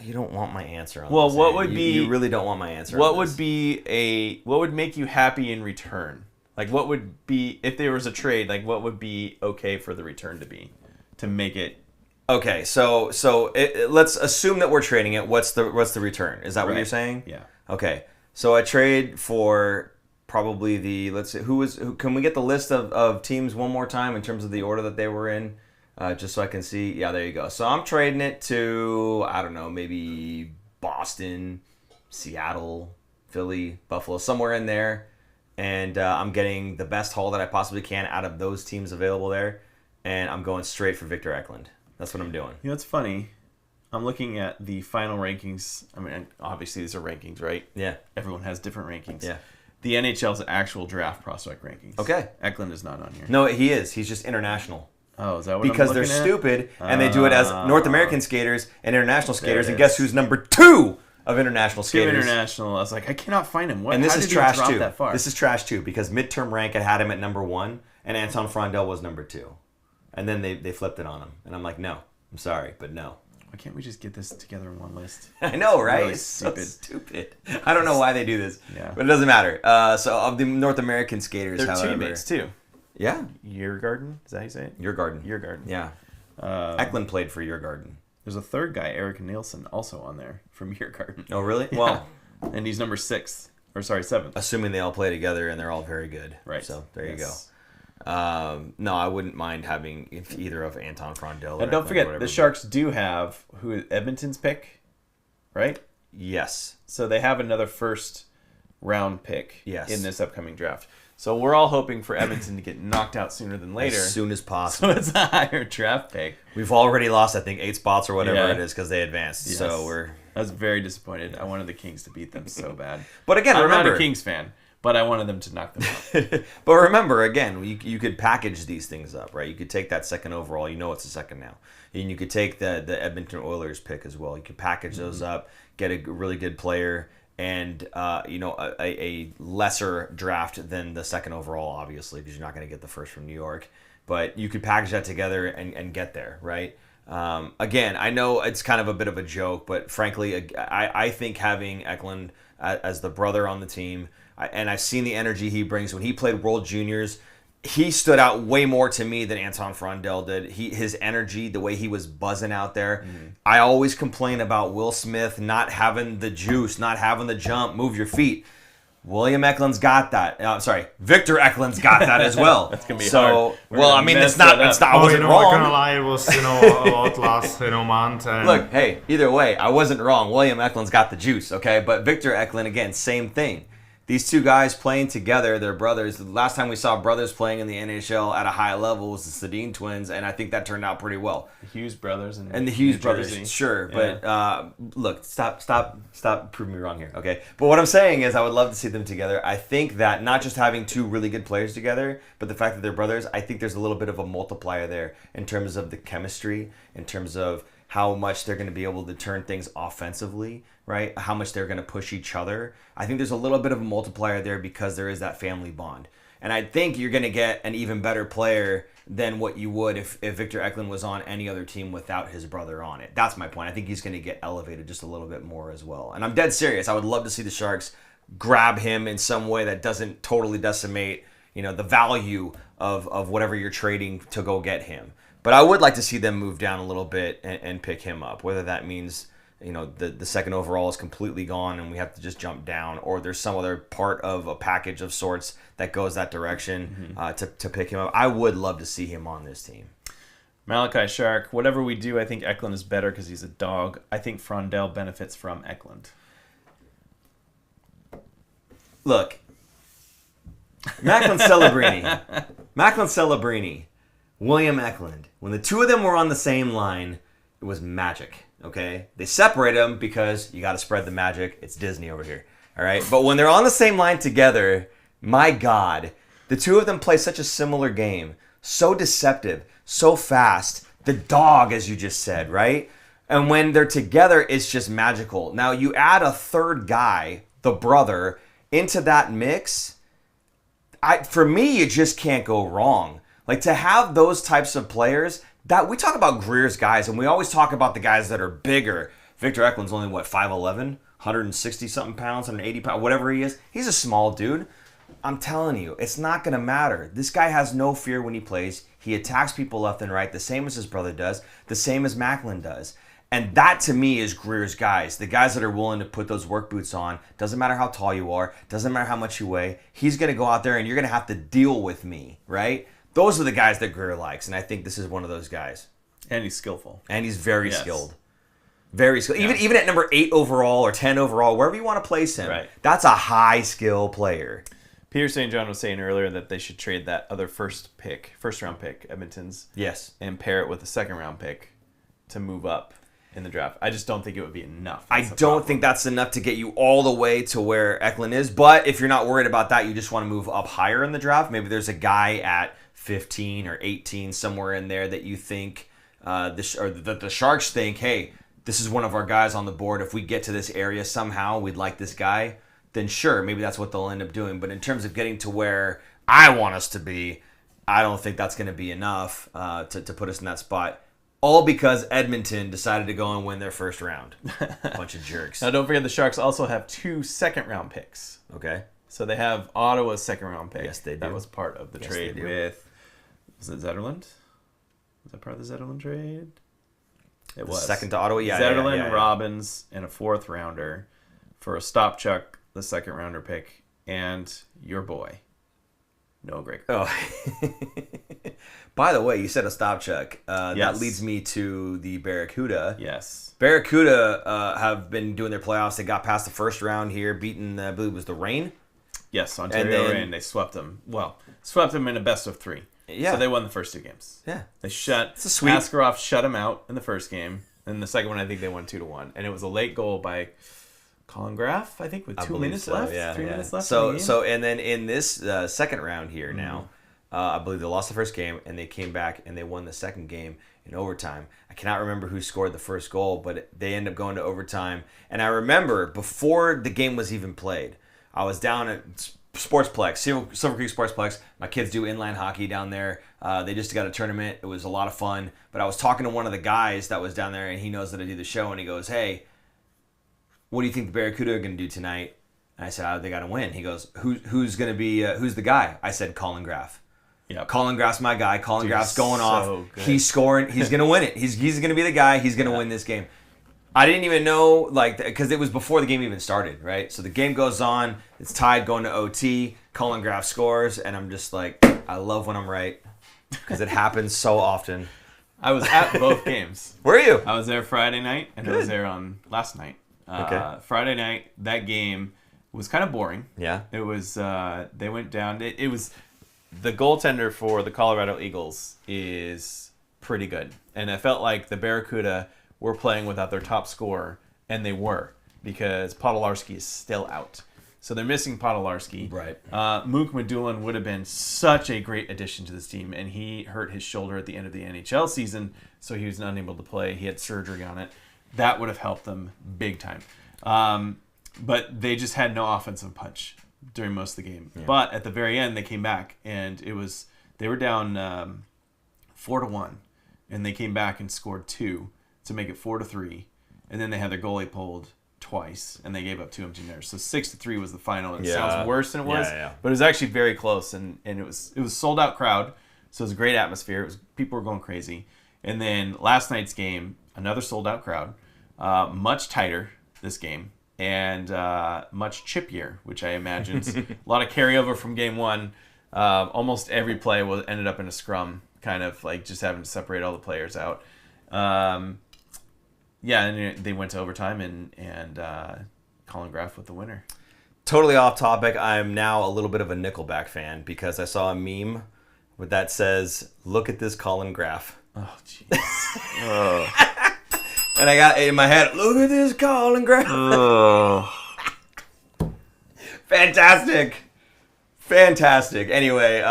You don't want my answer on well, this. What would be? You really don't want my answer. What on would this. be what would make you happy in return? Like, what would be if there was a trade? Like, what would be okay for the return to be to make it? Okay, so let's assume that we're trading it. What's the return? Is that what you're saying? Yeah. Okay, so I trade for probably who can we get the list of teams one more time in terms of the order that they were in? Just so I can see. Yeah, there you go. So I'm trading it to, I don't know, maybe Boston, Seattle, Philly, Buffalo, somewhere in there. And I'm getting the best haul that I possibly can out of those teams available there. And I'm going straight for Victor Eklund. That's what I'm doing. You know, it's funny. I'm looking at the final rankings. I mean, obviously these are rankings, right? Yeah. Everyone has different rankings. Yeah. The NHL's actual draft prospect rankings. Okay. Eklund is not on here. No, he is. He's just international. Oh, is that what Because I'm they're looking at? stupid, and they do it as North American skaters and international skaters. And guess who's number 2 of international skaters? International. I was like, I cannot find him. And this how is did he trash drop too. That far? This is trash too because midterm rank had him at number 1, and Anton Frondel was number 2, and then they flipped it on him, and I'm like, no, I'm sorry, but no. Why can't we just get this together in one list? I know, right? Really it's stupid. so stupid. I don't know why they do this, Yeah. but it doesn't matter. So of the North American skaters, They're however, teammates too. yeah, Yeargarden? Is that how you say it? Yeargarden. Yeargarden. Yeah, Eklund played for Yeargarden. There's a third guy, Eric Nielsen, also on there from Yeargarden. Oh, really? Yeah. Well, and he's number 6. Or sorry, 7th. assuming they all play together and they're all very good. Right. So there you Yes. go. No, I wouldn't mind having either of Anton Frondel. And don't forget, the Sharks do have Edmonton's pick, right? Yes. So they have another first round pick Yes. in this upcoming draft. So we're all hoping for Edmonton to get knocked out sooner than later. As soon as possible. So it's a higher draft pick. We've already lost, I think, 8 spots or whatever Yeah. it is because they advanced. Yes. So we're. I was very disappointed. I wanted the Kings to beat them so bad. But again, I'm remember, not a Kings fan, but I wanted them to knock them out. but remember, again, you could package these things up, right? You could take that second overall. You know it's a second now. And you could take the Edmonton Oilers pick as well. You could package those up, get a really good player, and a lesser draft than the second overall, obviously, because you're not going to get the first from New York. But you could package that together and get there, right? Again, I know it's kind of a bit of a joke, but frankly, I think having Eklund as the brother on the team, and I've seen the energy he brings when he played World Juniors. he stood out way more to me than Anton Frondell did. His energy, the way he was buzzing out there. I always complain about Will Smith not having the juice, not having the jump, move your feet. William Eklund's got that. Victor Eklund's got that as well. That's gonna be hard. Well, I mean, it's not. I wasn't I'm wrong. not gonna lie, it was a lot last month. And Look, hey, either way, I wasn't wrong. William Eklund's got the juice, okay? But Victor Eklund, again, same thing. These two guys playing together, they're brothers. The last time we saw brothers playing in the NHL at a high level was the Sedin twins, and I think that turned out pretty well. The Hughes brothers and the Hughes New brothers, Jersey. sure. Yeah. But look, stop proving me wrong here, okay? But what I'm saying is I would love to see them together. I think that not just having two really good players together, but the fact that they're brothers, I think there's a little bit of a multiplier there in terms of the chemistry, in terms of how much they're going to be able to turn things offensively, right? How much they're going to push each other. I think there's a little bit of a multiplier there because there is that family bond. And I think you're going to get an even better player than what you would if Victor Eklund was on any other team without his brother on it. That's my point. I think he's going to get elevated just a little bit more as well. And I'm dead serious. I would love to see the Sharks grab him in some way that doesn't totally decimate, the value of whatever you're trading to go get him. But I would like to see them move down a little bit and pick him up, whether that means the second overall is completely gone and we have to just jump down, or there's some other part of a package of sorts that goes that direction to pick him up. I would love to see him on this team. Malachi Shark, whatever we do, I think Eklund is better because he's a dog. I think Frondell benefits from Eklund. Look, Macklin Celebrini, William Eklund. When the two of them were on the same line, it was magic. Okay, they separate them because you got to spread the magic. It's Disney over here, all right. But when they're on the same line together, my God, the two of them play such a similar game, so deceptive, so fast. The dog, as you just said, right? And when they're together, it's just magical. Now you add a third guy, the brother, into that mix. For me, you just can't go wrong. Like, to have those types of players. That we talk about Greer's guys, and we always talk about the guys that are bigger. Victor Eklund's only, 5'11", 160-something pounds, 180 pounds, whatever he is. He's a small dude. I'm telling you, it's not going to matter. This guy has no fear when he plays. He attacks people left and right, the same as his brother does, the same as Macklin does. And that, to me, is Greer's guys. The guys that are willing to put those work boots on. Doesn't matter how tall you are. Doesn't matter how much you weigh. He's going to go out there, and you're going to have to deal with me, right? Those are the guys that Greer likes, and I think this is one of those guys. And he's skillful. And he's very skilled. Very skilled. Yeah. Even at number 8 overall or 10 overall, wherever you want to place him, right. That's a high-skill player. Peter St. John was saying earlier that they should trade that other first-round pick, Edmonton's. Yes. And pair it with a second-round pick to move up in the draft. I just don't think it would be enough. I don't think that's enough to get you all the way to where Eklund is, but if you're not worried about that, you just want to move up higher in the draft. Maybe there's a guy at 15 or 18, somewhere in there that you think, the Sharks think, hey, this is one of our guys on the board. If we get to this area somehow, we'd like this guy, then sure, maybe that's what they'll end up doing. But in terms of getting to where I want us to be, I don't think that's going to be enough to put us in that spot. All because Edmonton decided to go and win their first round. Bunch of jerks. Now, don't forget the Sharks also have 2 second-round picks. Okay. So they have Ottawa's second-round pick. Yes, they do. That was part of the trade with... Was it Zetterlund? Was that part of the Zetterlund trade? It was. Second to Ottawa? Yeah. Zetterlund, Robbins, and a 4th-rounder for a Stopchuk, the second-rounder pick, and your boy, Noah Gregor. Oh. By the way, you said a Stopchuk. Yes. That leads me to the Barracuda. Yes. Barracuda have been doing their playoffs. They got past the first round here, beating, I believe it was the Reign. Yes, Ontario Reign. They swept them. Well, swept them in a best of 3. Yeah. So they won the first 2 games. Yeah. They shut sweep. Askarov shut him out in the first game. And the second one, I think they won 2-1. And it was a late goal by Colin Graff, I think, with 2 minutes left. Yeah, 3 minutes left. So and then in this second round here now, I believe they lost the first game and they came back and they won the second game in overtime. I cannot remember who scored the first goal, but they ended up going to overtime. And I remember before the game was even played, I was down at Sportsplex, Silver Creek Sportsplex. My kids do inline hockey down there. They just got a tournament. It was a lot of fun. But I was talking to one of the guys that was down there, and he knows that I do the show, and he goes, hey, what do you think the Barracuda are going to do tonight? And I said, they got to win. He goes, who's going to be, who's the guy? I said, Colin Graff. Yep. Colin Graff's my guy. Colin Graff's going off. good. He's scoring. He's going to win it. He's going to be the guy. He's going to win this game. I didn't even know, because it was before the game even started, right? So the game goes on. It's tied going to OT. Colin Graff scores, and I'm just like, I love when I'm right, because it happens so often. I was at both games. Were you? I was there Friday night, and I was there on last night. Okay. Friday night, that game was kind of boring. Yeah. It was, they went down. It was, the goaltender for the Colorado Eagles is pretty good. And I felt like the Barracuda were playing without their top scorer, and they were, because Podolsky is still out. So they're missing Podolsky. Right. Mook Medulin would have been such a great addition to this team, and he hurt his shoulder at the end of the NHL season, so he was unable to play. He had surgery on it. That would have helped them big time. But they just had no offensive punch during most of the game. Yeah. But at the very end, they came back, and they were down 4-1, and they came back and scored 2 to make it 4-3, and then they had their goalie pulled twice, and they gave up 2 empty netters. So 6-3 was the final. It sounds worse than it was, but it was actually very close, and it was sold out crowd, so it was a great atmosphere. People were going crazy. And then last night's game, another sold out crowd, much tighter this game, and much chippier, which I imagine a lot of carryover from game 1. Almost every play ended up in a scrum, kind of like just having to separate all the players out. And they went to overtime, and Colin Graff with the winner. Totally off topic. I'm now a little bit of a Nickelback fan because I saw a meme that says, "Look at this Colin Graff." Oh, jeez. And I got in my head, "Look at this Colin Graff." Fantastic. Anyway,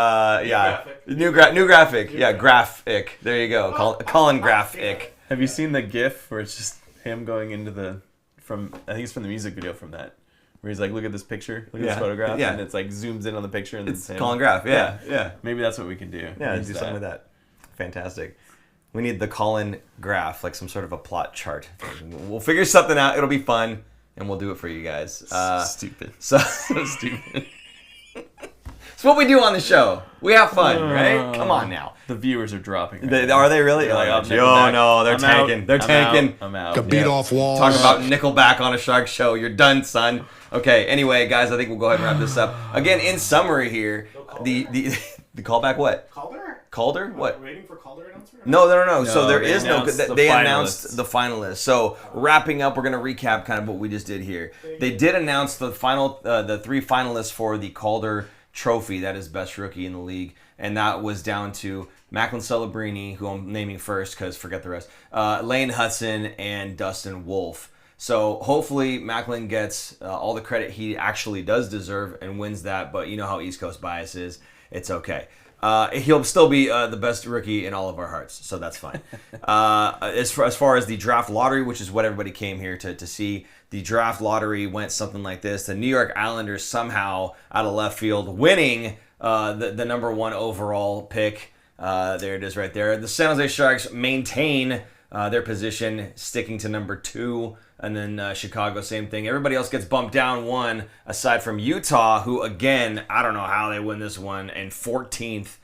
new graphic. Yeah, graphic. There you go. Colin Graphic. Have you seen the GIF where it's just him going into I think it's from the music video from that, where he's like, look at this picture, look at this photograph, and it's like zooms in on the picture, and it's Colin Graff. Yeah. Maybe that's what we can do. Yeah, do something with that. Fantastic. We need the Colin Graff, like some sort of a plot chart. We'll figure something out. It'll be fun, and we'll do it for you guys. Stupid. So stupid. It's what we do on the show. We have fun, right? Come on now. The viewers are dropping. Are they really? No, they're tanking. They're tanking. I'm out. Got beat off walls. Talk about Nickelback on a Shark Show. You're done, son. Okay. Anyway, guys, I think we'll go ahead and wrap this up. Again, in summary here, the callback what? Calder? What? Waiting for Calder announcement? No. So there is no. They finalists. announced the finalists. So wrapping up, we're gonna recap kind of what we just did here. They did announce the final, the 3 finalists for the Calder Trophy. That is best rookie in the league, and that was down to Macklin Celebrini, who I'm naming first because forget the rest. Lane Hudson and Dustin Wolf. So hopefully Macklin gets all the credit he actually does deserve and wins that. But you know how East Coast bias is. It's okay. He'll still be the best rookie in all of our hearts, so that's fine. As far as the draft lottery, which is what everybody came here to see, the draft lottery went something like this. The New York Islanders somehow, out of left field, winning the number 1 overall pick. There it is right there. The San Jose Sharks maintain their position, sticking to number 2. And then Chicago, same thing. Everybody else gets bumped down 1, aside from Utah, who, again, I don't know how they win this one, and 14th,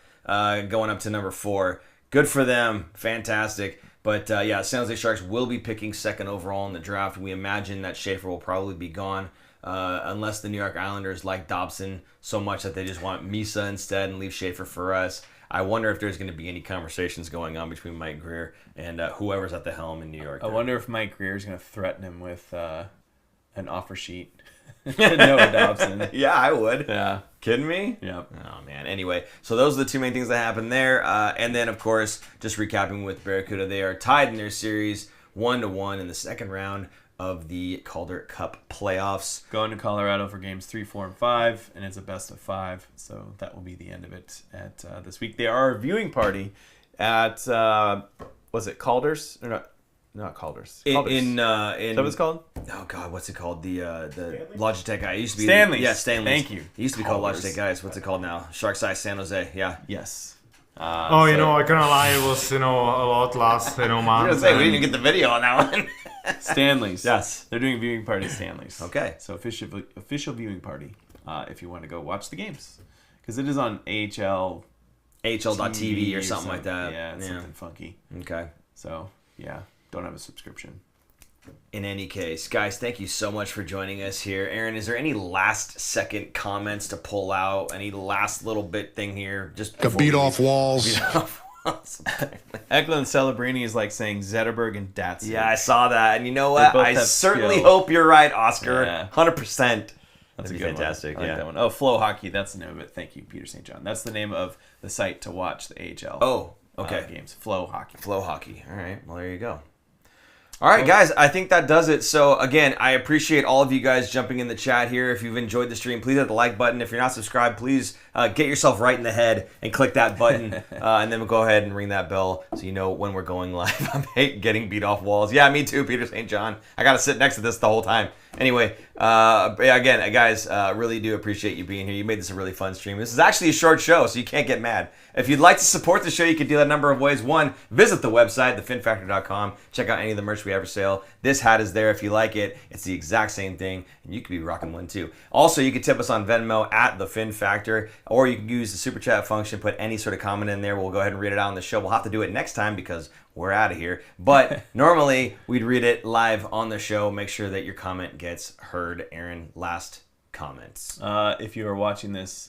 going up to number 4. Good for them. Fantastic. But, San Jose Sharks will be picking 2nd overall in the draft. We imagine that Schaefer will probably be gone, unless the New York Islanders like Dobson so much that they just want Misa instead and leave Schaefer for us. I wonder if there's going to be any conversations going on between Mike Greer and whoever's at the helm in New York. I wonder if Mike Greer is going to threaten him with an offer sheet. Noah Dobson. Yeah, I would. Yeah. Kidding me? Yep. Oh, man. Anyway, so those are the 2 main things that happened there. And then, of course, just recapping with Barracuda, they are tied in their series 1-1 in the second round of the Calder Cup playoffs. Going to Colorado for games 3, 4, and 5, and it's a best of 5, so that will be the end of it at this week. They are a viewing party at, was it Calder's? Or not Calder's. Calder's. Is that what it's called? Oh, God, what's it called? The Logitech guy. It used to be Stanley's. Yeah, Stanley's. Thank you. It used to be called Logitech guys. What's it called now? Sharkside San Jose. Yeah. Yes. I cannot lie, it was, a lot last, month. I was going to say, we didn't even get the video on that one. Stanley's. Yes. They're doing viewing party at Stanley's. Okay. So official viewing party if you want to go watch the games. Because it is on AHL AHL.TV or something like that. Yeah, it's something funky. Okay. So, yeah, don't have a subscription. In any case, guys, thank you so much for joining us here. Aaron, is there any last second comments to pull out? Any last little bit thing here? Just Beat off walls. Eklund Celebrini is like saying Zetterberg and Datsyuk. Yeah, I saw that. And you know what? both I have certainly skill. hope you're right, Oscar. Yeah. 100%. That's That'd a be good fantastic. one. I like that one. Oh, Flow Hockey. That's the name of it. Thank you, Peter St. John. That's the name of the site to watch the AHL. Oh, okay. Games. Flow Hockey. Flow Hockey. All right. Well, there you go. All right, guys, I think that does it. So, again, I appreciate all of you guys jumping in the chat here. If you've enjoyed the stream, please hit the like button. If you're not subscribed, please get yourself right in the head and click that button. And then we'll go ahead and ring that bell so you know when we're going live. I hate getting beat off walls. Yeah, me too, Peter St. John. I got to sit next to this the whole time. Anyway, again, guys, really do appreciate you being here. You made this a really fun stream. This is actually a short show, so you can't get mad. If you'd like to support the show, you can do that a number of ways. One, visit the website, thefinfactor.com. Check out any of the merch we have for sale. This hat is there if you like it. It's the exact same thing, and you could be rocking one too. Also, you can tip us on Venmo at the Fin Factor, or you can use the super chat function, put any sort of comment in there. We'll go ahead and read it out on the show. We'll have to do it next time because we're out of here. But normally, we'd read it live on the show. Make sure that your comment gets heard. Aaron, last comments. If you are watching this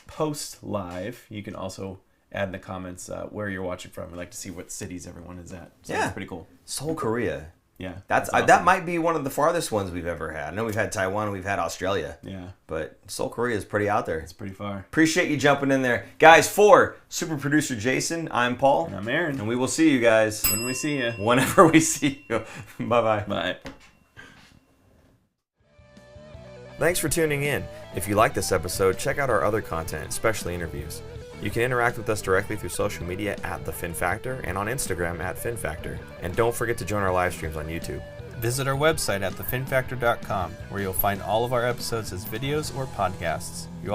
post live, you can also add in the comments where you're watching from. We'd like to see what cities everyone is at. So that's pretty cool. Seoul, Korea. Yeah. That's awesome. that might be one of the farthest ones we've ever had. I know we've had Taiwan, we've had Australia. Yeah. But Seoul, Korea is pretty out there. It's pretty far. Appreciate you jumping in there. Guys, for super producer Jason, I'm Paul. And I'm Aaron. And we will see you guys When we see you. whenever we see you. Bye-bye. Bye. Thanks for tuning in. If you like this episode, check out our other content, especially interviews. You can interact with us directly through social media at The Fin Factor and on Instagram at Fin Factor. And don't forget to join our live streams on YouTube. Visit our website at thefinfactor.com, where you'll find all of our episodes as videos or podcasts. You